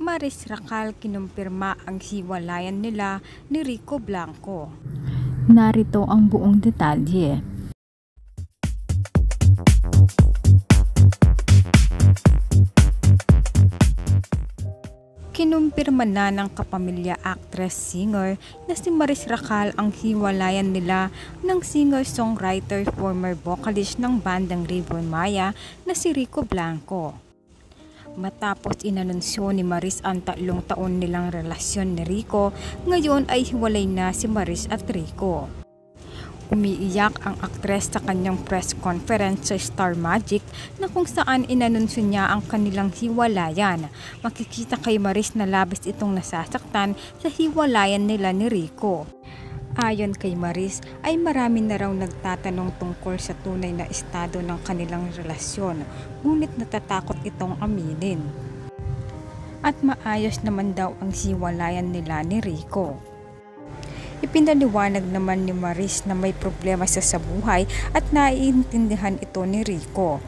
Maris Racal kinumpirma ang hiwalayan nila ni Rico Blanco. Narito ang buong detalye. Kinumpirma na ng kapamilya actress-singer na si Maris Racal ang hiwalayan nila ng singer-songwriter former vocalist ng bandang River Maya na si Rico Blanco. Matapos inanunsyo ni Maris ang 3 taon nilang relasyon ni Rico, ngayon ay hiwalay na si Maris at Rico. Umiiyak ang aktres sa kanyang press conference sa Star Magic na kung saan inanunsyo niya ang kanilang hiwalayan. Makikita kay Maris na labis itong nasasaktan sa hiwalayan nila ni Rico. Ayon kay Maris ay marami na raw nagtatanong tungkol sa tunay na estado ng kanilang relasyon, ngunit natatakot itong aminin. At maayos naman daw ang hiwalayan nila ni Rico. Ipinaliwanag naman ni Maris na may problema siya sa buhay at naiintindihan ito ni Rico.